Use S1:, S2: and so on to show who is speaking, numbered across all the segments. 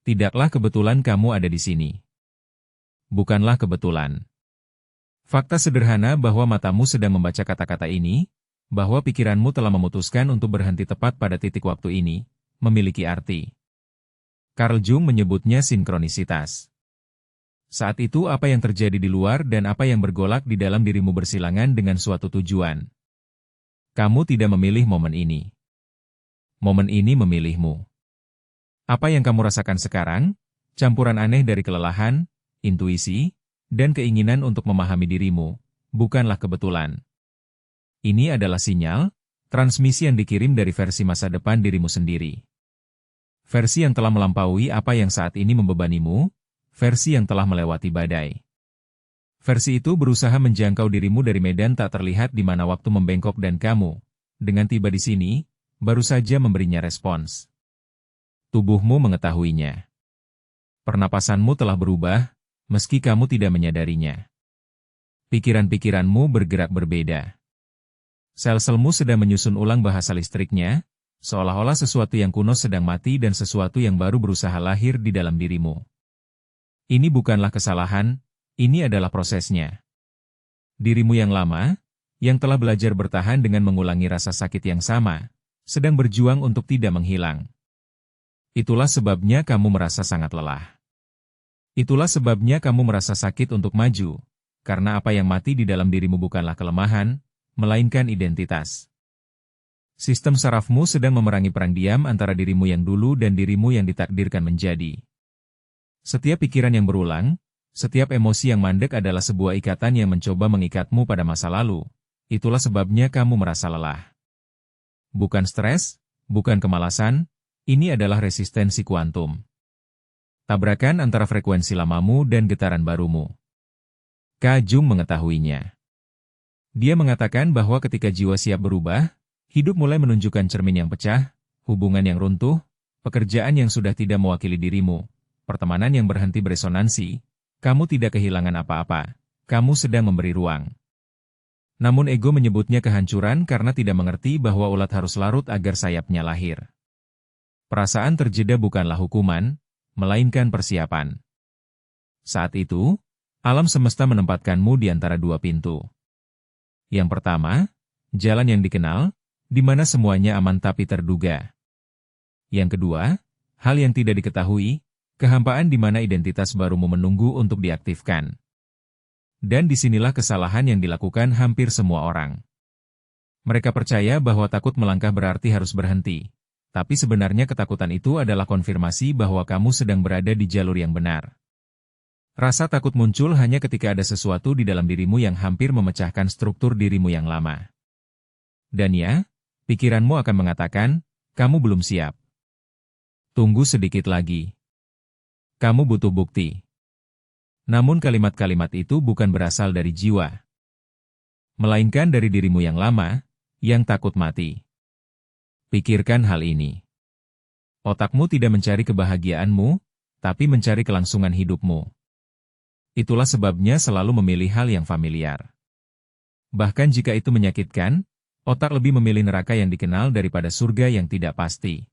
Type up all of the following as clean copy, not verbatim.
S1: Tidaklah kebetulan kamu ada di sini. Bukanlah kebetulan. Fakta sederhana bahwa matamu sedang membaca kata-kata ini, bahwa pikiranmu telah memutuskan untuk berhenti tepat pada titik waktu ini, memiliki arti. Carl Jung menyebutnya sinkronisitas. Saat itu apa yang terjadi di luar dan apa yang bergolak di dalam dirimu bersilangan dengan suatu tujuan. Kamu tidak memilih momen ini. Momen ini memilihmu. Apa yang kamu rasakan sekarang? Campuran aneh dari kelelahan, intuisi, dan keinginan untuk memahami dirimu, bukanlah kebetulan. Ini adalah sinyal, transmisi yang dikirim dari versi masa depan dirimu sendiri. Versi yang telah melampaui apa yang saat ini membebanimu, versi yang telah melewati badai. Versi itu berusaha menjangkau dirimu dari medan tak terlihat di mana waktu membengkok dan kamu, dengan tiba di sini, baru saja memberinya respons. Tubuhmu mengetahuinya. Pernapasanmu telah berubah, meski kamu tidak menyadarinya. Pikiran-pikiranmu bergerak berbeda. Sel-selmu sedang menyusun ulang bahasa listriknya, seolah-olah sesuatu yang kuno sedang mati dan sesuatu yang baru berusaha lahir di dalam dirimu. Ini bukanlah kesalahan, ini adalah prosesnya. Dirimu yang lama, yang telah belajar bertahan dengan mengulangi rasa sakit yang sama, sedang berjuang untuk tidak menghilang. Itulah sebabnya kamu merasa sangat lelah. Itulah sebabnya kamu merasa sakit untuk maju, karena apa yang mati di dalam dirimu bukanlah kelemahan, melainkan identitas. Sistem sarafmu sedang memerangi perang diam antara dirimu yang dulu dan dirimu yang ditakdirkan menjadi. Setiap pikiran yang berulang, setiap emosi yang mandek adalah sebuah ikatan yang mencoba mengikatmu pada masa lalu. Itulah sebabnya kamu merasa lelah. Bukan stres, bukan kemalasan, ini adalah resistensi kuantum. Tabrakan antara frekuensi lamamu dan getaran barumu. Carl Jung mengetahuinya. Dia mengatakan bahwa ketika jiwa siap berubah, hidup mulai menunjukkan cermin yang pecah, hubungan yang runtuh, pekerjaan yang sudah tidak mewakili dirimu, pertemanan yang berhenti beresonansi. Kamu tidak kehilangan apa-apa, kamu sedang memberi ruang. Namun ego menyebutnya kehancuran karena tidak mengerti bahwa ulat harus larut agar sayapnya lahir. Perasaan terjeda bukanlah hukuman, melainkan persiapan. Saat itu, alam semesta menempatkanmu di antara dua pintu. Yang pertama, jalan yang dikenal, di mana semuanya aman tapi terduga. Yang kedua, hal yang tidak diketahui, kehampaan di mana identitas barumu menunggu untuk diaktifkan. Dan disinilah kesalahan yang dilakukan hampir semua orang. Mereka percaya bahwa takut melangkah berarti harus berhenti. Tapi sebenarnya ketakutan itu adalah konfirmasi bahwa kamu sedang berada di jalur yang benar. Rasa takut muncul hanya ketika ada sesuatu di dalam dirimu yang hampir memecahkan struktur dirimu yang lama. Dan ya, pikiranmu akan mengatakan, kamu belum siap. Tunggu sedikit lagi. Kamu butuh bukti. Namun kalimat-kalimat itu bukan berasal dari jiwa, melainkan dari dirimu yang lama, yang takut mati. Pikirkan hal ini. Otakmu tidak mencari kebahagiaanmu, tapi mencari kelangsungan hidupmu. Itulah sebabnya selalu memilih hal yang familiar. Bahkan jika itu menyakitkan, otak lebih memilih neraka yang dikenal daripada surga yang tidak pasti.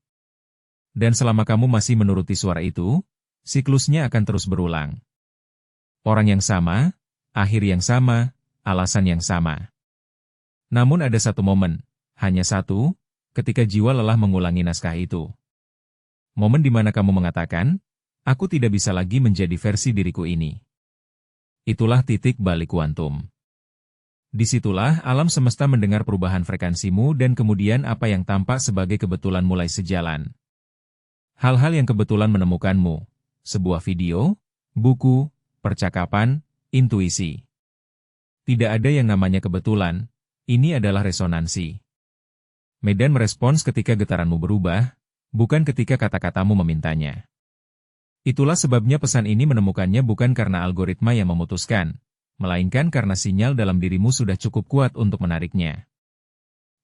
S1: Dan selama kamu masih menuruti suara itu, siklusnya akan terus berulang. Orang yang sama, akhir yang sama, alasan yang sama. Namun ada satu momen, hanya satu, ketika jiwa lelah mengulangi naskah itu. Momen di mana kamu mengatakan, aku tidak bisa lagi menjadi versi diriku ini. Itulah titik balik kuantum. Disitulah alam semesta mendengar perubahan frekuensimu dan kemudian apa yang tampak sebagai kebetulan mulai sejalan. Hal-hal yang kebetulan menemukanmu. Sebuah video, buku, percakapan, intuisi. Tidak ada yang namanya kebetulan, ini adalah resonansi. Medan merespons ketika getaranmu berubah, bukan ketika kata-katamu memintanya. Itulah sebabnya pesan ini menemukannya bukan karena algoritma yang memutuskan, melainkan karena sinyal dalam dirimu sudah cukup kuat untuk menariknya.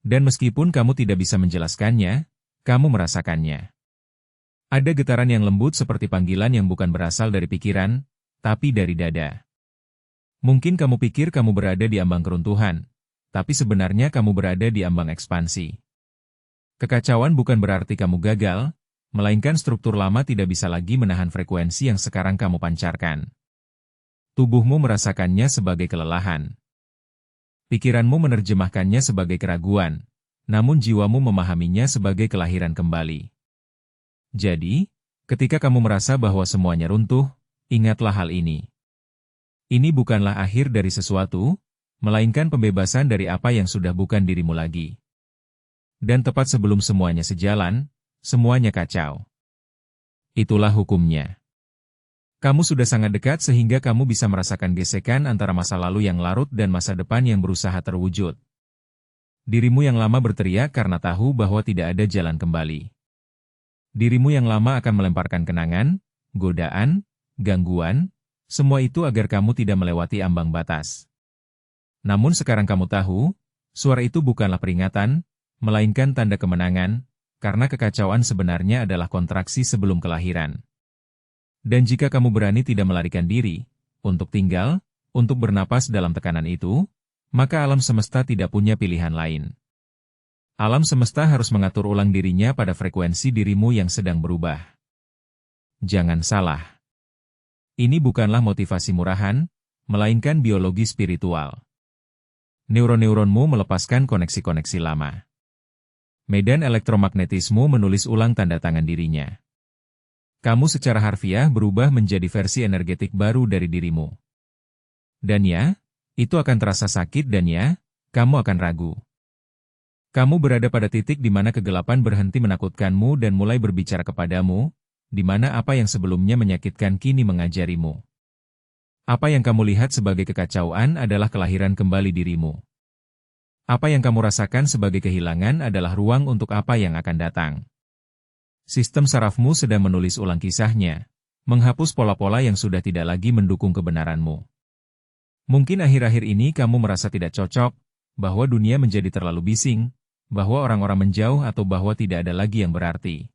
S1: Dan meskipun kamu tidak bisa menjelaskannya, kamu merasakannya. Ada getaran yang lembut seperti panggilan yang bukan berasal dari pikiran, tapi dari dada. Mungkin kamu pikir kamu berada di ambang keruntuhan, tapi sebenarnya kamu berada di ambang ekspansi. Kekacauan bukan berarti kamu gagal, melainkan struktur lama tidak bisa lagi menahan frekuensi yang sekarang kamu pancarkan. Tubuhmu merasakannya sebagai kelelahan. Pikiranmu menerjemahkannya sebagai keraguan, namun jiwamu memahaminya sebagai kelahiran kembali. Jadi, ketika kamu merasa bahwa semuanya runtuh, ingatlah hal ini. Ini bukanlah akhir dari sesuatu, melainkan pembebasan dari apa yang sudah bukan dirimu lagi. Dan tepat sebelum semuanya sejalan, semuanya kacau. Itulah hukumnya. Kamu sudah sangat dekat sehingga kamu bisa merasakan gesekan antara masa lalu yang larut dan masa depan yang berusaha terwujud. Dirimu yang lama berteriak karena tahu bahwa tidak ada jalan kembali. Dirimu yang lama akan melemparkan kenangan, godaan, gangguan, semua itu agar kamu tidak melewati ambang batas. Namun sekarang kamu tahu, suara itu bukanlah peringatan, melainkan tanda kemenangan, karena kekacauan sebenarnya adalah kontraksi sebelum kelahiran. Dan jika kamu berani tidak melarikan diri, untuk tinggal, untuk bernapas dalam tekanan itu, maka alam semesta tidak punya pilihan lain. Alam semesta harus mengatur ulang dirinya pada frekuensi dirimu yang sedang berubah. Jangan salah. Ini bukanlah motivasi murahan, melainkan biologi spiritual. Neuron-neuronmu melepaskan koneksi-koneksi lama. Medan elektromagnetismu menulis ulang tanda tangan dirinya. Kamu secara harfiah berubah menjadi versi energetik baru dari dirimu. Dan ya, itu akan terasa sakit dan ya, kamu akan ragu. Kamu berada pada titik di mana kegelapan berhenti menakutkanmu dan mulai berbicara kepadamu, di mana apa yang sebelumnya menyakitkan kini mengajarimu. Apa yang kamu lihat sebagai kekacauan adalah kelahiran kembali dirimu. Apa yang kamu rasakan sebagai kehilangan adalah ruang untuk apa yang akan datang. Sistem sarafmu sedang menulis ulang kisahnya, menghapus pola-pola yang sudah tidak lagi mendukung kebenaranmu. Mungkin akhir-akhir ini kamu merasa tidak cocok, bahwa dunia menjadi terlalu bising, bahwa orang-orang menjauh atau bahwa tidak ada lagi yang berarti.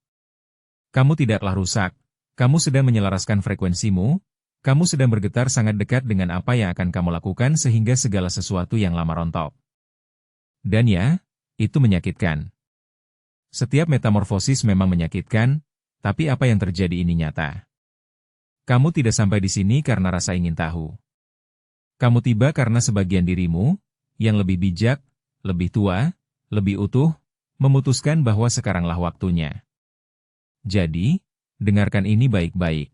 S1: Kamu tidaklah rusak, kamu sedang menyelaraskan frekuensimu, kamu sedang bergetar sangat dekat dengan apa yang akan kamu lakukan sehingga segala sesuatu yang lama rontok. Dan ya, itu menyakitkan. Setiap metamorfosis memang menyakitkan, tapi apa yang terjadi ini nyata. Kamu tidak sampai di sini karena rasa ingin tahu. Kamu tiba karena sebagian dirimu, yang lebih bijak, lebih tua, lebih utuh, memutuskan bahwa sekaranglah waktunya. Jadi, dengarkan ini baik-baik.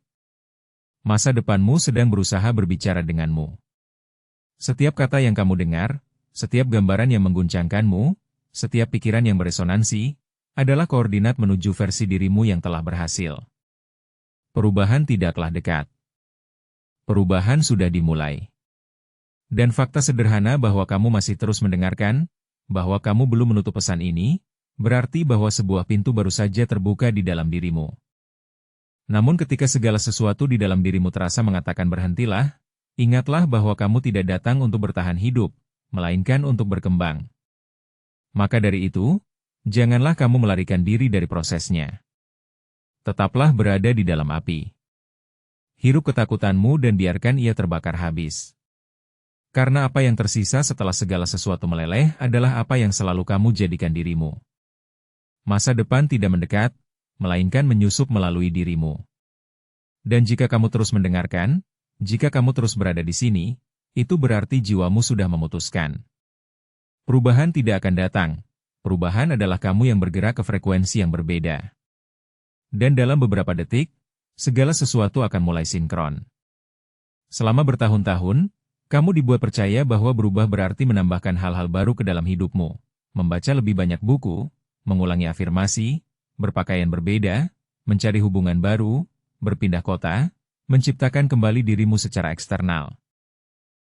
S1: Masa depanmu sedang berusaha berbicara denganmu. Setiap kata yang kamu dengar, setiap gambaran yang mengguncangkanmu, setiap pikiran yang beresonansi, adalah koordinat menuju versi dirimu yang telah berhasil. Perubahan tidaklah dekat. Perubahan sudah dimulai. Dan fakta sederhana bahwa kamu masih terus mendengarkan, bahwa kamu belum menutup pesan ini, berarti bahwa sebuah pintu baru saja terbuka di dalam dirimu. Namun ketika segala sesuatu di dalam dirimu terasa mengatakan berhentilah, ingatlah bahwa kamu tidak datang untuk bertahan hidup, melainkan untuk berkembang. Maka dari itu, janganlah kamu melarikan diri dari prosesnya. Tetaplah berada di dalam api. Hirup ketakutanmu dan biarkan ia terbakar habis. Karena apa yang tersisa setelah segala sesuatu meleleh adalah apa yang selalu kamu jadikan dirimu. Masa depan tidak mendekat, melainkan menyusup melalui dirimu. Dan jika kamu terus mendengarkan, jika kamu terus berada di sini, itu berarti jiwamu sudah memutuskan. Perubahan tidak akan datang. Perubahan adalah kamu yang bergerak ke frekuensi yang berbeda. Dan dalam beberapa detik, segala sesuatu akan mulai sinkron. Selama bertahun-tahun, kamu dibuat percaya bahwa berubah berarti menambahkan hal-hal baru ke dalam hidupmu, membaca lebih banyak buku, mengulangi afirmasi, berpakaian berbeda, mencari hubungan baru, berpindah kota, menciptakan kembali dirimu secara eksternal.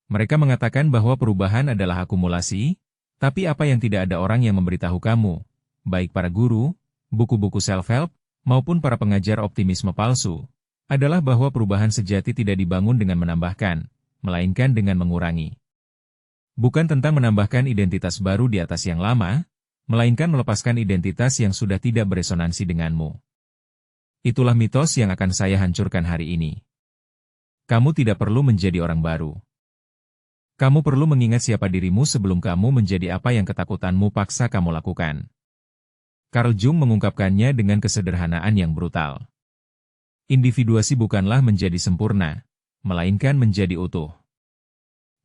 S1: Mereka mengatakan bahwa perubahan adalah akumulasi, tapi apa yang tidak ada orang yang memberitahu kamu, baik para guru, buku-buku self-help, maupun para pengajar optimisme palsu, adalah bahwa perubahan sejati tidak dibangun dengan menambahkan, melainkan dengan mengurangi. Bukan tentang menambahkan identitas baru di atas yang lama, melainkan melepaskan identitas yang sudah tidak beresonansi denganmu. Itulah mitos yang akan saya hancurkan hari ini. Kamu tidak perlu menjadi orang baru. Kamu perlu mengingat siapa dirimu sebelum kamu menjadi apa yang ketakutanmu paksa kamu lakukan. Carl Jung mengungkapkannya dengan kesederhanaan yang brutal. Individuasi bukanlah menjadi sempurna, melainkan menjadi utuh.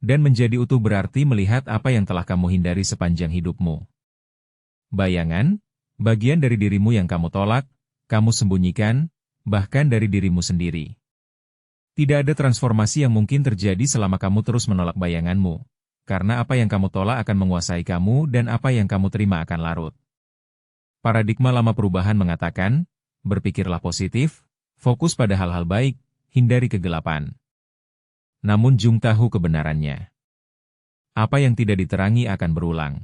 S1: Dan menjadi utuh berarti melihat apa yang telah kamu hindari sepanjang hidupmu. Bayangan, bagian dari dirimu yang kamu tolak, kamu sembunyikan, bahkan dari dirimu sendiri. Tidak ada transformasi yang mungkin terjadi selama kamu terus menolak bayanganmu, karena apa yang kamu tolak akan menguasai kamu dan apa yang kamu terima akan larut. Paradigma lama perubahan mengatakan, berpikirlah positif, fokus pada hal-hal baik, hindari kegelapan. Namun Jung tahu kebenarannya. Apa yang tidak diterangi akan berulang.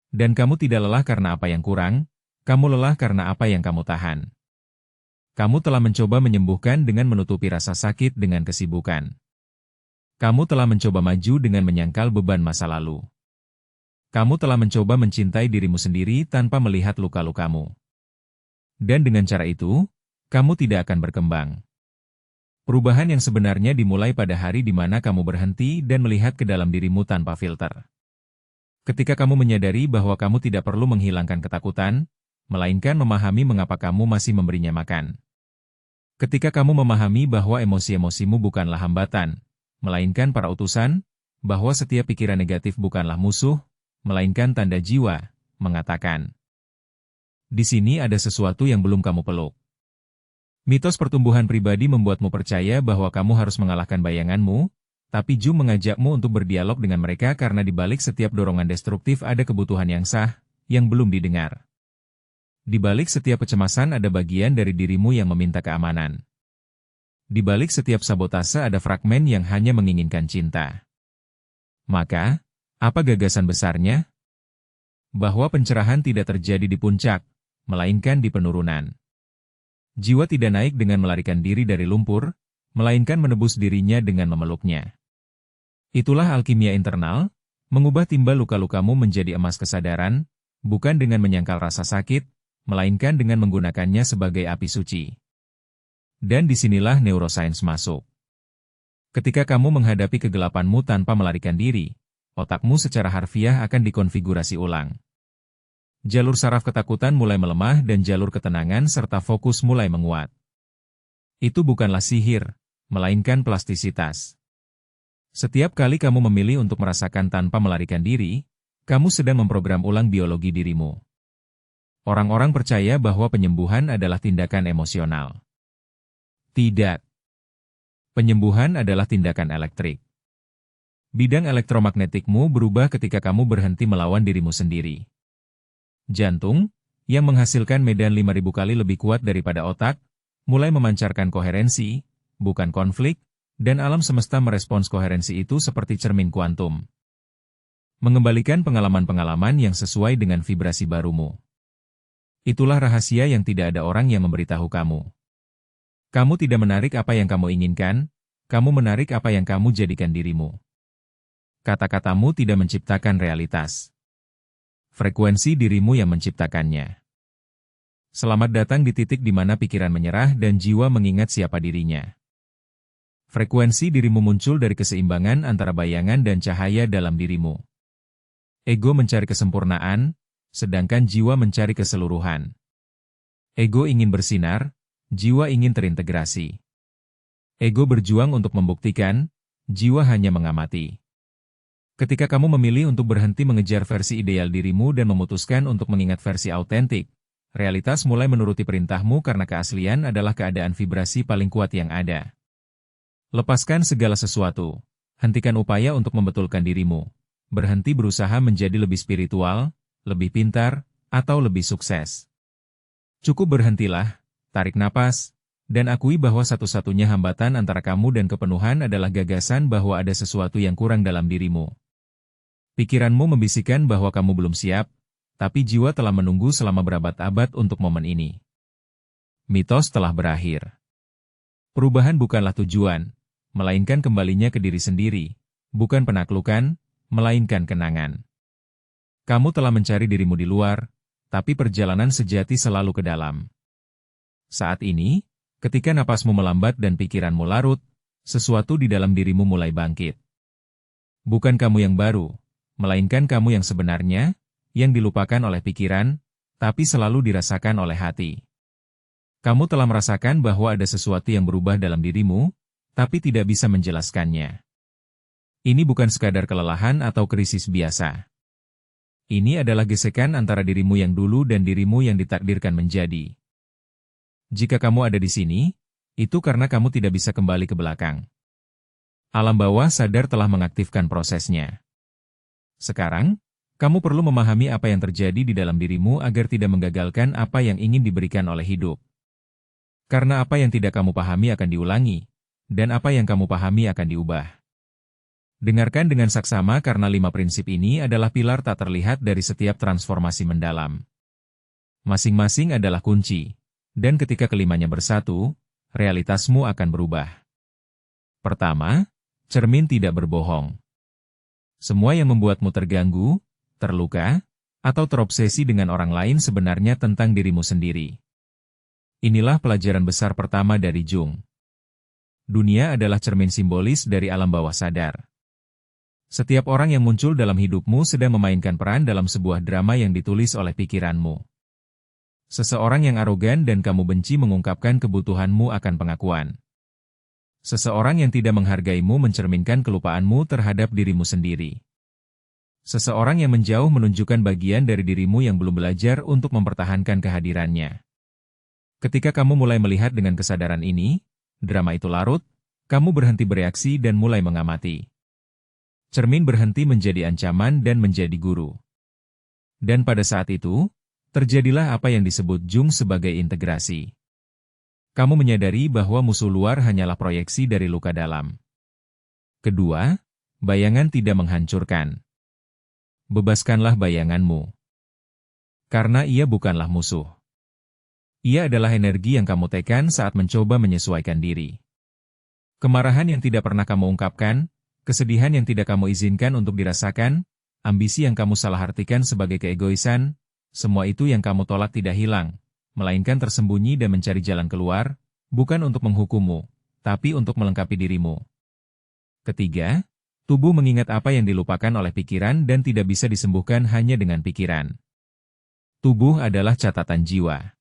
S1: Dan kamu tidak lelah karena apa yang kurang, kamu lelah karena apa yang kamu tahan. Kamu telah mencoba menyembuhkan dengan menutupi rasa sakit dengan kesibukan. Kamu telah mencoba maju dengan menyangkal beban masa lalu. Kamu telah mencoba mencintai dirimu sendiri tanpa melihat luka-lukamu. Dan dengan cara itu, kamu tidak akan berkembang. Perubahan yang sebenarnya dimulai pada hari di mana kamu berhenti dan melihat ke dalam dirimu tanpa filter. Ketika kamu menyadari bahwa kamu tidak perlu menghilangkan ketakutan, melainkan memahami mengapa kamu masih memberinya makan. Ketika kamu memahami bahwa emosi-emosimu bukanlah hambatan, melainkan para utusan, bahwa setiap pikiran negatif bukanlah musuh, melainkan tanda jiwa, mengatakan, di sini ada sesuatu yang belum kamu peluk. Mitos pertumbuhan pribadi membuatmu percaya bahwa kamu harus mengalahkan bayanganmu, tapi Jung mengajakmu untuk berdialog dengan mereka karena di balik setiap dorongan destruktif ada kebutuhan yang sah, yang belum didengar. Di balik setiap kecemasan ada bagian dari dirimu yang meminta keamanan. Di balik setiap sabotase ada fragmen yang hanya menginginkan cinta. Maka, apa gagasan besarnya? Bahwa pencerahan tidak terjadi di puncak, melainkan di penurunan. Jiwa tidak naik dengan melarikan diri dari lumpur, melainkan menebus dirinya dengan memeluknya. Itulah alkimia internal, mengubah timbal luka-lukamu menjadi emas kesadaran, bukan dengan menyangkal rasa sakit, melainkan dengan menggunakannya sebagai api suci. Dan disinilah neuroscience masuk. Ketika kamu menghadapi kegelapanmu tanpa melarikan diri, otakmu secara harfiah akan dikonfigurasi ulang. Jalur saraf ketakutan mulai melemah dan jalur ketenangan serta fokus mulai menguat. Itu bukanlah sihir, melainkan plastisitas. Setiap kali kamu memilih untuk merasakan tanpa melarikan diri, kamu sedang memprogram ulang biologi dirimu. Orang-orang percaya bahwa penyembuhan adalah tindakan emosional. Tidak. Penyembuhan adalah tindakan elektrik. Bidang elektromagnetikmu berubah ketika kamu berhenti melawan dirimu sendiri. Jantung, yang menghasilkan medan 5.000 kali lebih kuat daripada otak, mulai memancarkan koherensi, bukan konflik, dan alam semesta merespons koherensi itu seperti cermin kuantum. Mengembalikan pengalaman-pengalaman yang sesuai dengan vibrasi barumu. Itulah rahasia yang tidak ada orang yang memberitahu kamu. Kamu tidak menarik apa yang kamu inginkan, kamu menarik apa yang kamu jadikan dirimu. Kata-katamu tidak menciptakan realitas. Frekuensi dirimu yang menciptakannya. Selamat datang di titik di mana pikiran menyerah dan jiwa mengingat siapa dirinya. Frekuensi dirimu muncul dari keseimbangan antara bayangan dan cahaya dalam dirimu. Ego mencari kesempurnaan, sedangkan jiwa mencari keseluruhan. Ego ingin bersinar, jiwa ingin terintegrasi. Ego berjuang untuk membuktikan, jiwa hanya mengamati. Ketika kamu memilih untuk berhenti mengejar versi ideal dirimu dan memutuskan untuk mengingat versi autentik, realitas mulai menuruti perintahmu karena keaslian adalah keadaan vibrasi paling kuat yang ada. Lepaskan segala sesuatu, hentikan upaya untuk membetulkan dirimu, berhenti berusaha menjadi lebih spiritual, lebih pintar, atau lebih sukses. Cukup berhentilah, tarik napas, dan akui bahwa satu-satunya hambatan antara kamu dan kepenuhan adalah gagasan bahwa ada sesuatu yang kurang dalam dirimu. Pikiranmu membisikkan bahwa kamu belum siap, tapi jiwa telah menunggu selama berabad-abad untuk momen ini. Mitos telah berakhir. Perubahan bukanlah tujuan, melainkan kembalinya ke diri sendiri, bukan penaklukan, melainkan kenangan. Kamu telah mencari dirimu di luar, tapi perjalanan sejati selalu ke dalam. Saat ini, ketika napasmu melambat dan pikiranmu larut, sesuatu di dalam dirimu mulai bangkit. Bukan kamu yang baru, melainkan kamu yang sebenarnya, yang dilupakan oleh pikiran, tapi selalu dirasakan oleh hati. Kamu telah merasakan bahwa ada sesuatu yang berubah dalam dirimu, tapi tidak bisa menjelaskannya. Ini bukan sekadar kelelahan atau krisis biasa. Ini adalah gesekan antara dirimu yang dulu dan dirimu yang ditakdirkan menjadi. Jika kamu ada di sini, itu karena kamu tidak bisa kembali ke belakang. Alam bawah sadar telah mengaktifkan prosesnya. Sekarang, kamu perlu memahami apa yang terjadi di dalam dirimu agar tidak menggagalkan apa yang ingin diberikan oleh hidup. Karena apa yang tidak kamu pahami akan diulangi, dan apa yang kamu pahami akan diubah. Dengarkan dengan saksama karena 5 prinsip ini adalah pilar tak terlihat dari setiap transformasi mendalam. Masing-masing adalah kunci, dan ketika kelimanya bersatu, realitasmu akan berubah. Pertama, cermin tidak berbohong. Semua yang membuatmu terganggu, terluka, atau terobsesi dengan orang lain sebenarnya tentang dirimu sendiri. Inilah pelajaran besar pertama dari Jung. Dunia adalah cermin simbolis dari alam bawah sadar. Setiap orang yang muncul dalam hidupmu sedang memainkan peran dalam sebuah drama yang ditulis oleh pikiranmu. Seseorang yang arogan dan kamu benci mengungkapkan kebutuhanmu akan pengakuan. Seseorang yang tidak menghargaimu mencerminkan kelupaanmu terhadap dirimu sendiri. Seseorang yang menjauh menunjukkan bagian dari dirimu yang belum belajar untuk mempertahankan kehadirannya. Ketika kamu mulai melihat dengan kesadaran ini, drama itu larut, kamu berhenti bereaksi dan mulai mengamati. Cermin berhenti menjadi ancaman dan menjadi guru. Dan pada saat itu, terjadilah apa yang disebut Jung sebagai integrasi. Kamu menyadari bahwa musuh luar hanyalah proyeksi dari luka dalam. Kedua, bayangan tidak menghancurkan. Bebaskanlah bayanganmu. Karena ia bukanlah musuh. Ia adalah energi yang kamu tekan saat mencoba menyesuaikan diri. Kemarahan yang tidak pernah kamu ungkapkan, kesedihan yang tidak kamu izinkan untuk dirasakan, ambisi yang kamu salah artikan sebagai keegoisan, semua itu yang kamu tolak tidak hilang, melainkan tersembunyi dan mencari jalan keluar, bukan untuk menghukummu, tapi untuk melengkapi dirimu. Ketiga, tubuh mengingat apa yang dilupakan oleh pikiran dan tidak bisa disembuhkan hanya dengan pikiran. Tubuh adalah catatan jiwa.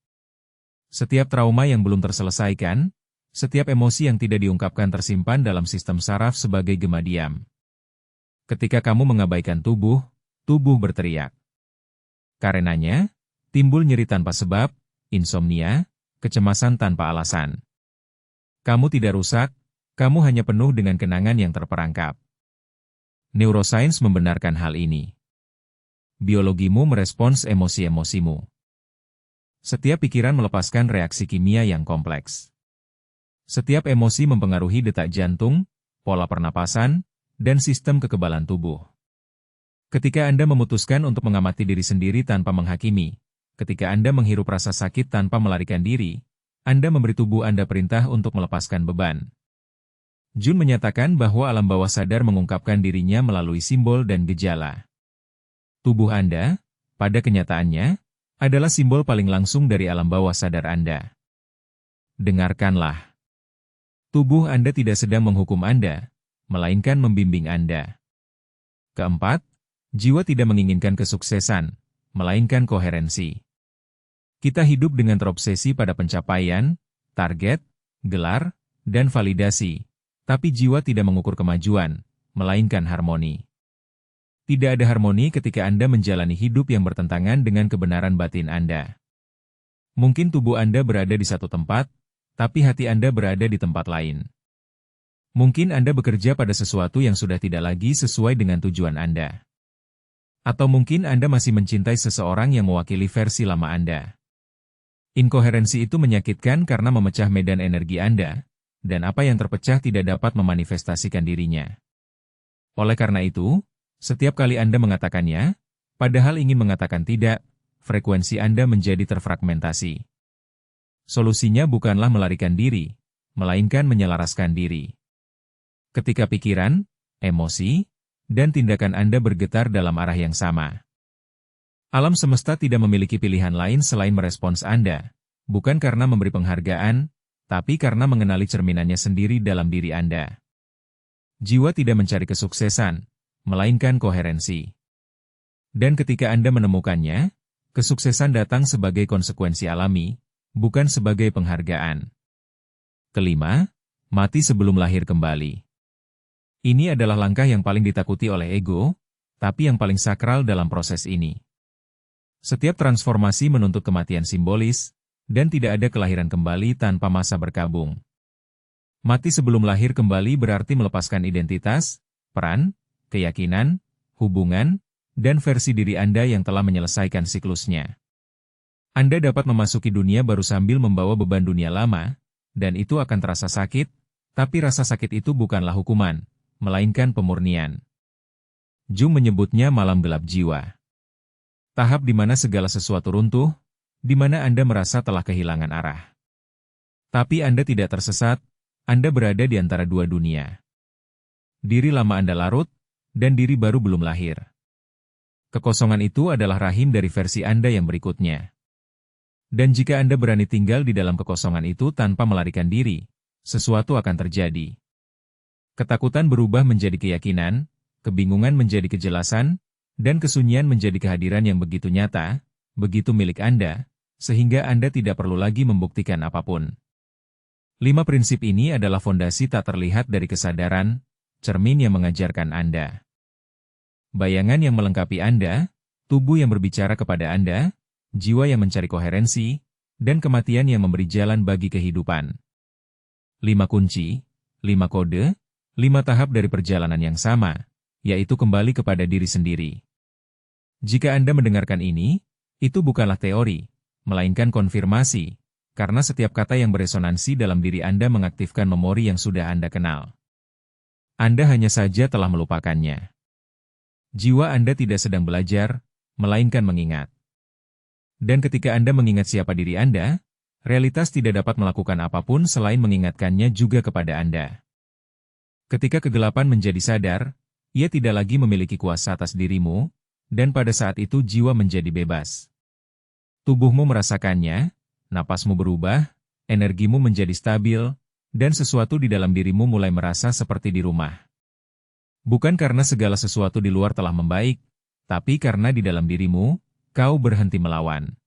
S1: Setiap trauma yang belum terselesaikan, setiap emosi yang tidak diungkapkan tersimpan dalam sistem saraf sebagai gema diam. Ketika kamu mengabaikan tubuh, tubuh berteriak. Karenanya, timbul nyeri tanpa sebab, insomnia, kecemasan tanpa alasan. Kamu tidak rusak, kamu hanya penuh dengan kenangan yang terperangkap. Neuroscience membenarkan hal ini. Biologimu merespons emosi-emosimu. Setiap pikiran melepaskan reaksi kimia yang kompleks. Setiap emosi mempengaruhi detak jantung, pola pernapasan, dan sistem kekebalan tubuh. Ketika Anda memutuskan untuk mengamati diri sendiri tanpa menghakimi, ketika Anda menghirup rasa sakit tanpa melarikan diri, Anda memberi tubuh Anda perintah untuk melepaskan beban. Jung menyatakan bahwa alam bawah sadar mengungkapkan dirinya melalui simbol dan gejala. Tubuh Anda, pada kenyataannya, adalah simbol paling langsung dari alam bawah sadar Anda. Dengarkanlah. Tubuh Anda tidak sedang menghukum Anda, melainkan membimbing Anda. Keempat, jiwa tidak menginginkan kesuksesan, melainkan koherensi. Kita hidup dengan terobsesi pada pencapaian, target, gelar, dan validasi, tapi jiwa tidak mengukur kemajuan, melainkan harmoni. Tidak ada harmoni ketika Anda menjalani hidup yang bertentangan dengan kebenaran batin Anda. Mungkin tubuh Anda berada di satu tempat, tapi hati Anda berada di tempat lain. Mungkin Anda bekerja pada sesuatu yang sudah tidak lagi sesuai dengan tujuan Anda. Atau mungkin Anda masih mencintai seseorang yang mewakili versi lama Anda. Inkoherensi itu menyakitkan karena memecah medan energi Anda, dan apa yang terpecah tidak dapat memanifestasikan dirinya. Oleh karena itu, setiap kali Anda mengatakannya, padahal ingin mengatakan tidak, frekuensi Anda menjadi terfragmentasi. Solusinya bukanlah melarikan diri, melainkan menyelaraskan diri. Ketika pikiran, emosi, dan tindakan Anda bergetar dalam arah yang sama. Alam semesta tidak memiliki pilihan lain selain merespons Anda, bukan karena memberi penghargaan, tapi karena mengenali cerminannya sendiri dalam diri Anda. Jiwa tidak mencari kesuksesan, melainkan koherensi. Dan ketika Anda menemukannya, Kesuksesan datang sebagai konsekuensi alami, bukan sebagai penghargaan. Kelima, mati sebelum lahir kembali. Ini adalah langkah yang paling ditakuti oleh ego, tapi yang paling sakral dalam proses ini. Setiap transformasi menuntut kematian simbolis, dan tidak ada kelahiran kembali tanpa masa berkabung. Mati sebelum lahir kembali berarti melepaskan identitas, peran, keyakinan, hubungan, dan versi diri Anda yang telah menyelesaikan siklusnya. Anda dapat memasuki dunia baru sambil membawa beban dunia lama, dan itu akan terasa sakit, tapi rasa sakit itu bukanlah hukuman, melainkan pemurnian. Jung menyebutnya malam gelap jiwa. Tahap di mana segala sesuatu runtuh, di mana Anda merasa telah kehilangan arah. Tapi Anda tidak tersesat, Anda berada di antara dua dunia. Diri lama Anda larut, dan diri baru belum lahir. Kekosongan itu adalah rahim dari versi Anda yang berikutnya. Dan jika Anda berani tinggal di dalam kekosongan itu tanpa melarikan diri, sesuatu akan terjadi. Ketakutan berubah menjadi keyakinan, kebingungan menjadi kejelasan, dan kesunyian menjadi kehadiran yang begitu nyata, begitu milik Anda, sehingga Anda tidak perlu lagi membuktikan apapun. 5 prinsip ini adalah fondasi tak terlihat dari kesadaran, cermin yang mengajarkan Anda. Bayangan yang melengkapi Anda, tubuh yang berbicara kepada Anda, jiwa yang mencari koherensi, dan kematian yang memberi jalan bagi kehidupan. 5 kunci, 5 kode, 5 tahap dari perjalanan yang sama, yaitu kembali kepada diri sendiri. Jika Anda mendengarkan ini, itu bukanlah teori, melainkan konfirmasi, karena setiap kata yang beresonansi dalam diri Anda mengaktifkan memori yang sudah Anda kenal. Anda hanya saja telah melupakannya. Jiwa Anda tidak sedang belajar, melainkan mengingat. Dan ketika Anda mengingat siapa diri Anda, realitas tidak dapat melakukan apapun selain mengingatkannya juga kepada Anda. Ketika kegelapan menjadi sadar, ia tidak lagi memiliki kuasa atas dirimu, dan pada saat itu jiwa menjadi bebas. Tubuhmu merasakannya, napasmu berubah, energimu menjadi stabil, dan sesuatu di dalam dirimu mulai merasa seperti di rumah. Bukan karena segala sesuatu di luar telah membaik, tapi karena di dalam dirimu, kau berhenti melawan.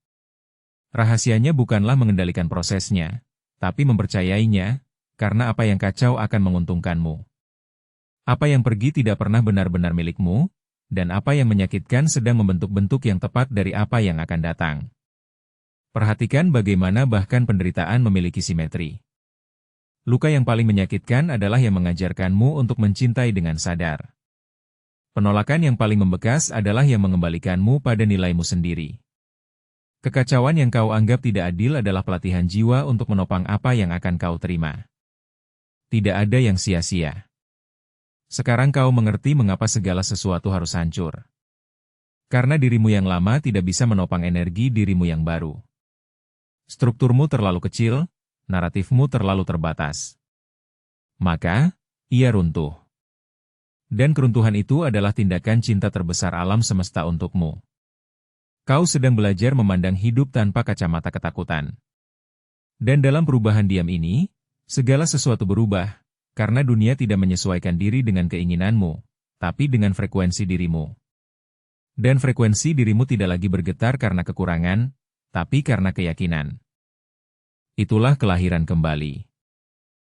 S1: Rahasianya bukanlah mengendalikan prosesnya, tapi mempercayainya, karena apa yang kacau akan menguntungkanmu. Apa yang pergi tidak pernah benar-benar milikmu, dan apa yang menyakitkan sedang membentuk bentuk yang tepat dari apa yang akan datang. Perhatikan bagaimana bahkan penderitaan memiliki simetri. Luka yang paling menyakitkan adalah yang mengajarkanmu untuk mencintai dengan sadar. Penolakan yang paling membekas adalah yang mengembalikanmu pada nilaimu sendiri. Kekacauan yang kau anggap tidak adil adalah pelatihan jiwa untuk menopang apa yang akan kau terima. Tidak ada yang sia-sia. Sekarang kau mengerti mengapa segala sesuatu harus hancur. Karena dirimu yang lama tidak bisa menopang energi dirimu yang baru. Strukturmu terlalu kecil, naratifmu terlalu terbatas. Maka, ia runtuh. Dan keruntuhan itu adalah tindakan cinta terbesar alam semesta untukmu. Kau sedang belajar memandang hidup tanpa kacamata ketakutan. Dan dalam perubahan diam ini, segala sesuatu berubah, karena dunia tidak menyesuaikan diri dengan keinginanmu, tapi dengan frekuensi dirimu. Dan frekuensi dirimu tidak lagi bergetar karena kekurangan, tapi karena keyakinan. Itulah kelahiran kembali.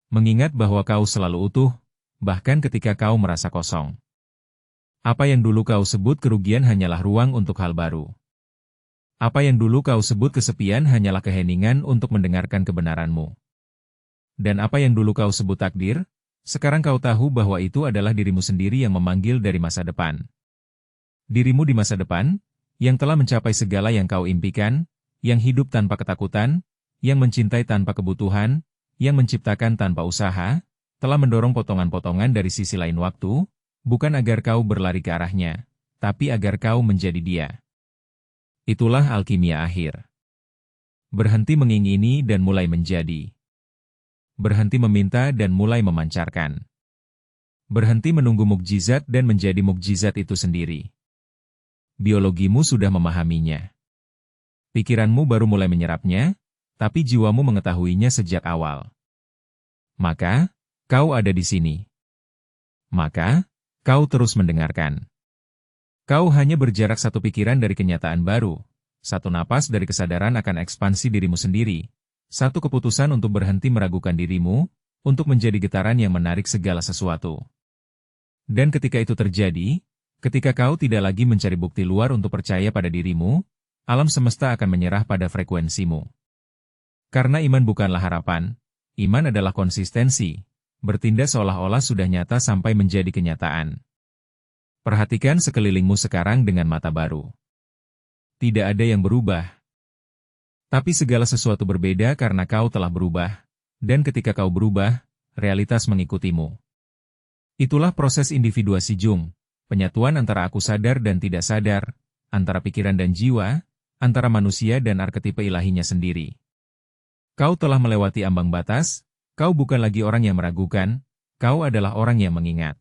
S1: Mengingat bahwa kau selalu utuh, bahkan ketika kau merasa kosong. Apa yang dulu kau sebut kerugian hanyalah ruang untuk hal baru. Apa yang dulu kau sebut kesepian hanyalah keheningan untuk mendengarkan kebenaranmu. Dan apa yang dulu kau sebut takdir, sekarang kau tahu bahwa itu adalah dirimu sendiri yang memanggil dari masa depan. Dirimu di masa depan, yang telah mencapai segala yang kau impikan, yang hidup tanpa ketakutan, yang mencintai tanpa kebutuhan, yang menciptakan tanpa usaha, telah mendorong potongan-potongan dari sisi lain waktu, bukan agar kau berlari ke arahnya, tapi agar kau menjadi dia. Itulah alkimia akhir. Berhenti mengingini dan mulai menjadi. Berhenti meminta dan mulai memancarkan. Berhenti menunggu mukjizat dan menjadi mukjizat itu sendiri. Biologimu sudah memahaminya. Pikiranmu baru mulai menyerapnya, tapi jiwamu mengetahuinya sejak awal. Maka, kau ada di sini. Maka, kau terus mendengarkan. Kau hanya berjarak satu pikiran dari kenyataan baru, satu napas dari kesadaran akan ekspansi dirimu sendiri, satu keputusan untuk berhenti meragukan dirimu, untuk menjadi getaran yang menarik segala sesuatu. Dan ketika itu terjadi, ketika kau tidak lagi mencari bukti luar untuk percaya pada dirimu, alam semesta akan menyerah pada frekuensimu. Karena iman bukanlah harapan, iman adalah konsistensi, bertindak seolah-olah sudah nyata sampai menjadi kenyataan. Perhatikan sekelilingmu sekarang dengan mata baru. Tidak ada yang berubah. Tapi segala sesuatu berbeda karena kau telah berubah, dan ketika kau berubah, realitas mengikutimu. Itulah proses individuasi Jung, penyatuan antara aku sadar dan tidak sadar, antara pikiran dan jiwa, antara manusia dan arketipe ilahinya sendiri. Kau telah melewati ambang batas, kau bukan lagi orang yang meragukan, kau adalah orang yang mengingat.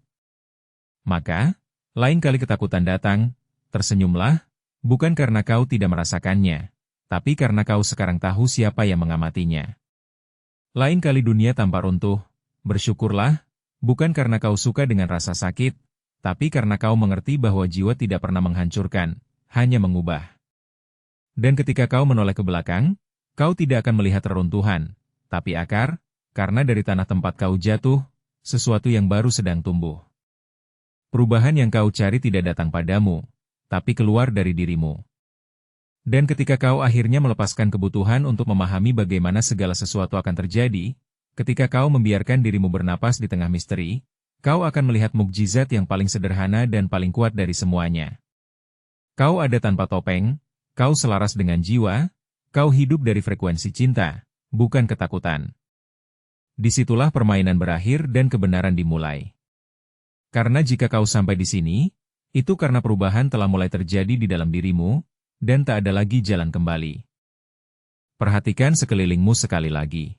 S1: Maka, lain kali ketakutan datang, tersenyumlah, bukan karena kau tidak merasakannya, tapi karena kau sekarang tahu siapa yang mengamatinya. Lain kali dunia tampak runtuh, bersyukurlah, bukan karena kau suka dengan rasa sakit, tapi karena kau mengerti bahwa jiwa tidak pernah menghancurkan, hanya mengubah. Dan ketika kau menoleh ke belakang, kau tidak akan melihat reruntuhan, tapi akar, karena dari tanah tempat kau jatuh, sesuatu yang baru sedang tumbuh. Perubahan yang kau cari tidak datang padamu, tapi keluar dari dirimu. Dan ketika kau akhirnya melepaskan kebutuhan untuk memahami bagaimana segala sesuatu akan terjadi, ketika kau membiarkan dirimu bernapas di tengah misteri, kau akan melihat mukjizat yang paling sederhana dan paling kuat dari semuanya. Kau ada tanpa topeng, kau selaras dengan jiwa, kau hidup dari frekuensi cinta, bukan ketakutan. Disitulah permainan berakhir dan kebenaran dimulai. Karena jika kau sampai di sini, itu karena perubahan telah mulai terjadi di dalam dirimu, dan tak ada lagi jalan kembali. Perhatikan sekelilingmu sekali lagi.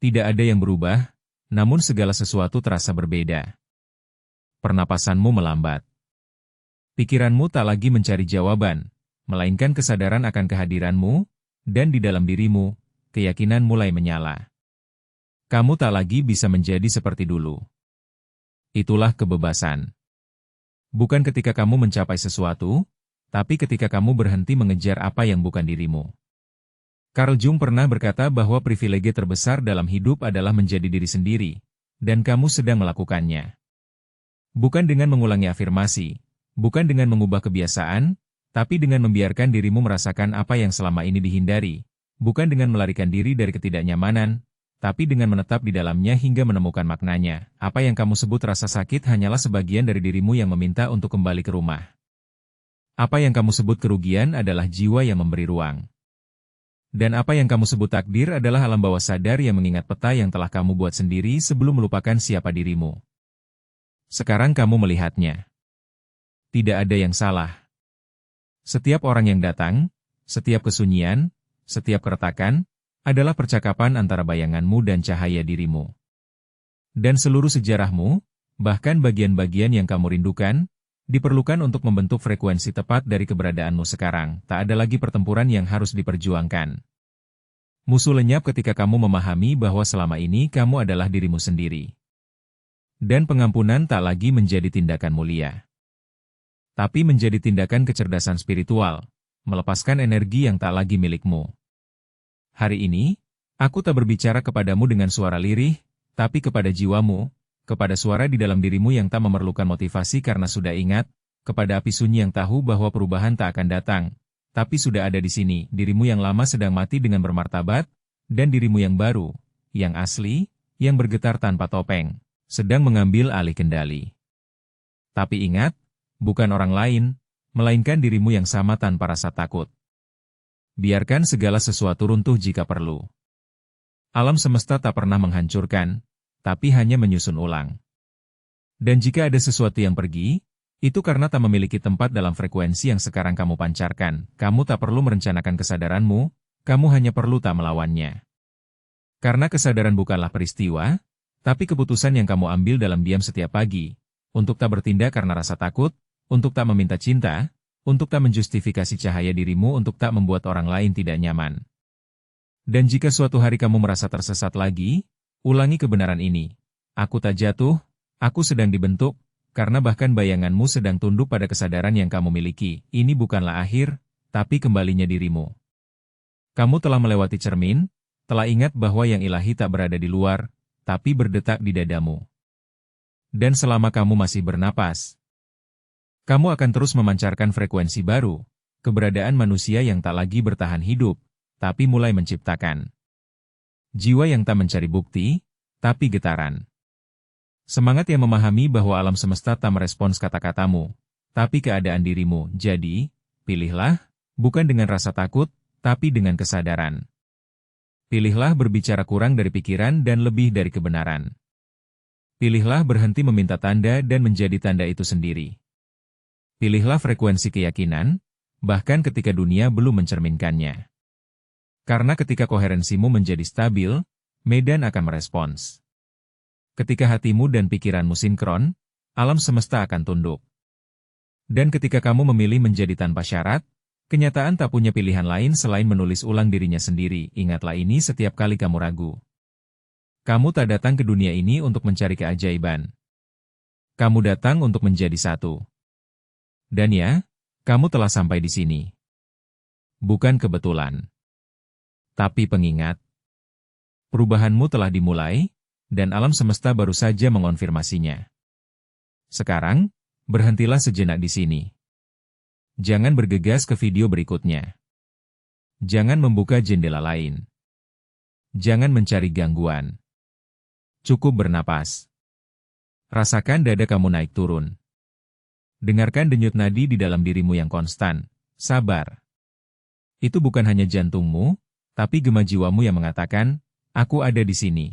S1: Tidak ada yang berubah, namun segala sesuatu terasa berbeda. Pernapasanmu melambat. Pikiranmu tak lagi mencari jawaban, melainkan kesadaran akan kehadiranmu, dan di dalam dirimu, keyakinan mulai menyala. Kamu tak lagi bisa menjadi seperti dulu. Itulah kebebasan. Bukan ketika kamu mencapai sesuatu, tapi ketika kamu berhenti mengejar apa yang bukan dirimu. Carl Jung pernah berkata bahwa privilege terbesar dalam hidup adalah menjadi diri sendiri, dan kamu sedang melakukannya. Bukan dengan mengulangi afirmasi, bukan dengan mengubah kebiasaan, tapi dengan membiarkan dirimu merasakan apa yang selama ini dihindari, bukan dengan melarikan diri dari ketidaknyamanan, tapi dengan menetap di dalamnya hingga menemukan maknanya. Apa yang kamu sebut rasa sakit hanyalah sebagian dari dirimu yang meminta untuk kembali ke rumah. Apa yang kamu sebut kerugian adalah jiwa yang memberi ruang. Dan apa yang kamu sebut takdir adalah alam bawah sadar yang mengingat peta yang telah kamu buat sendiri sebelum melupakan siapa dirimu. Sekarang kamu melihatnya. Tidak ada yang salah. Setiap orang yang datang, setiap kesunyian, setiap keretakan, adalah percakapan antara bayanganmu dan cahaya dirimu. Dan seluruh sejarahmu, bahkan bagian-bagian yang kamu rindukan, diperlukan untuk membentuk frekuensi tepat dari keberadaanmu sekarang. Tak ada lagi pertempuran yang harus diperjuangkan. Musuh lenyap ketika kamu memahami bahwa selama ini kamu adalah dirimu sendiri. Dan pengampunan tak lagi menjadi tindakan mulia, tapi menjadi tindakan kecerdasan spiritual, melepaskan energi yang tak lagi milikmu. Hari ini, aku tak berbicara kepadamu dengan suara lirih, tapi kepada jiwamu, kepada suara di dalam dirimu yang tak memerlukan motivasi karena sudah ingat, kepada api sunyi yang tahu bahwa perubahan tak akan datang, tapi sudah ada di sini. Dirimu yang lama sedang mati dengan bermartabat, dan dirimu yang baru, yang asli, yang bergetar tanpa topeng, sedang mengambil alih kendali. Tapi ingat, bukan orang lain, melainkan dirimu yang sama tanpa rasa takut. Biarkan segala sesuatu runtuh jika perlu. Alam semesta tak pernah menghancurkan, tapi hanya menyusun ulang. Dan jika ada sesuatu yang pergi, itu karena tak memiliki tempat dalam frekuensi yang sekarang kamu pancarkan. Kamu tak perlu merencanakan kesadaranmu, kamu hanya perlu tak melawannya. Karena kesadaran bukanlah peristiwa, tapi keputusan yang kamu ambil dalam diam setiap pagi, untuk tak bertindak karena rasa takut, untuk tak meminta cinta, untuk tak menjustifikasi cahaya dirimu, untuk tak membuat orang lain tidak nyaman. Dan jika suatu hari kamu merasa tersesat lagi, ulangi kebenaran ini. Aku tak jatuh, aku sedang dibentuk, karena bahkan bayanganmu sedang tunduk pada kesadaran yang kamu miliki. Ini bukanlah akhir, tapi kembalinya dirimu. Kamu telah melewati cermin, telah ingat bahwa yang ilahi tak berada di luar, tapi berdetak di dadamu. Dan selama kamu masih bernapas, kamu akan terus memancarkan frekuensi baru, keberadaan manusia yang tak lagi bertahan hidup, tapi mulai menciptakan. Jiwa yang tak mencari bukti, tapi getaran. Semangat yang memahami bahwa alam semesta tak merespons kata-katamu, tapi keadaan dirimu. Jadi, pilihlah, bukan dengan rasa takut, tapi dengan kesadaran. Pilihlah berbicara kurang dari pikiran dan lebih dari kebenaran. Pilihlah berhenti meminta tanda dan menjadi tanda itu sendiri. Pilihlah frekuensi keyakinan, bahkan ketika dunia belum mencerminkannya. Karena ketika koherensimu menjadi stabil, medan akan merespons. Ketika hatimu dan pikiranmu sinkron, alam semesta akan tunduk. Dan ketika kamu memilih menjadi tanpa syarat, kenyataan tak punya pilihan lain selain menulis ulang dirinya sendiri. Ingatlah ini setiap kali kamu ragu. Kamu tak datang ke dunia ini untuk mencari keajaiban. Kamu datang untuk menjadi satu. Dan ya, kamu telah sampai di sini. Bukan kebetulan, tapi pengingat. Perubahanmu telah dimulai, dan alam semesta baru saja mengonfirmasinya. Sekarang, berhentilah sejenak di sini. Jangan bergegas ke video berikutnya. Jangan membuka jendela lain. Jangan mencari gangguan. Cukup bernapas. Rasakan dada kamu naik turun. Dengarkan denyut nadi di dalam dirimu yang konstan. Sabar. Itu bukan hanya jantungmu, tapi gema jiwamu yang mengatakan, aku ada di sini.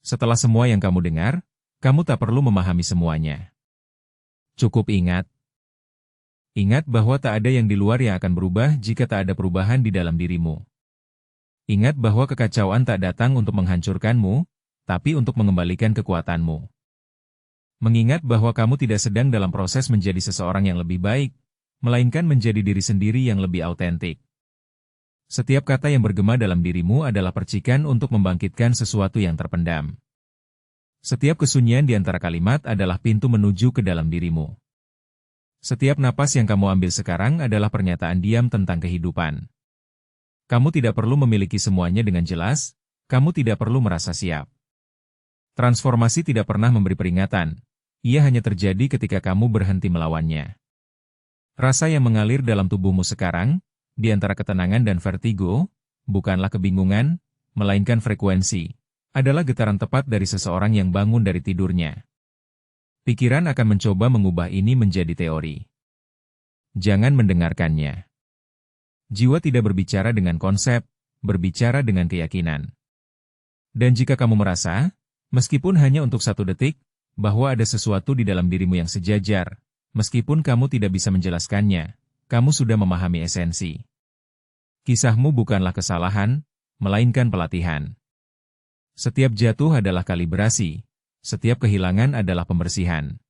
S1: Setelah semua yang kamu dengar, kamu tak perlu memahami semuanya. Cukup ingat. Ingat bahwa tak ada yang di luar yang akan berubah jika tak ada perubahan di dalam dirimu. Ingat bahwa kekacauan tak datang untuk menghancurkanmu, tapi untuk mengembalikan kekuatanmu. Mengingat bahwa kamu tidak sedang dalam proses menjadi seseorang yang lebih baik, melainkan menjadi diri sendiri yang lebih autentik. Setiap kata yang bergema dalam dirimu adalah percikan untuk membangkitkan sesuatu yang terpendam. Setiap kesunyian di antara kalimat adalah pintu menuju ke dalam dirimu. Setiap napas yang kamu ambil sekarang adalah pernyataan diam tentang kehidupan. Kamu tidak perlu memiliki semuanya dengan jelas, kamu tidak perlu merasa siap. Transformasi tidak pernah memberi peringatan, ia hanya terjadi ketika kamu berhenti melawannya. Rasa yang mengalir dalam tubuhmu sekarang, di antara ketenangan dan vertigo, bukanlah kebingungan, melainkan frekuensi, adalah getaran tepat dari seseorang yang bangun dari tidurnya. Pikiran akan mencoba mengubah ini menjadi teori. Jangan mendengarkannya. Jiwa tidak berbicara dengan konsep, berbicara dengan keyakinan. Dan jika kamu merasa, meskipun hanya untuk 1 detik, bahwa ada sesuatu di dalam dirimu yang sejajar, meskipun kamu tidak bisa menjelaskannya, kamu sudah memahami esensi. Kisahmu bukanlah kesalahan, melainkan pelatihan. Setiap jatuh adalah kalibrasi. Setiap kehilangan adalah pembersihan.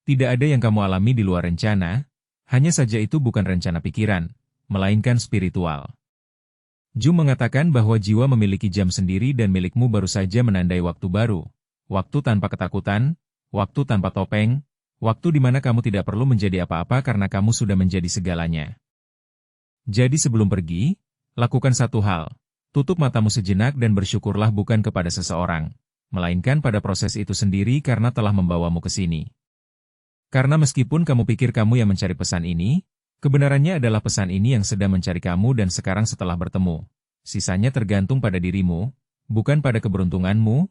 S1: Tidak ada yang kamu alami di luar rencana, hanya saja itu bukan rencana pikiran, melainkan spiritual. Jung mengatakan bahwa jiwa memiliki jam sendiri dan milikmu baru saja menandai waktu baru, waktu tanpa ketakutan, waktu tanpa topeng, waktu di mana kamu tidak perlu menjadi apa-apa karena kamu sudah menjadi segalanya. Jadi sebelum pergi, lakukan satu hal, tutup matamu sejenak dan bersyukurlah bukan kepada seseorang, melainkan pada proses itu sendiri karena telah membawamu ke sini. Karena meskipun kamu pikir kamu yang mencari pesan ini, kebenarannya adalah pesan ini yang sedang mencari kamu dan sekarang setelah bertemu. Sisanya tergantung pada dirimu, bukan pada keberuntunganmu,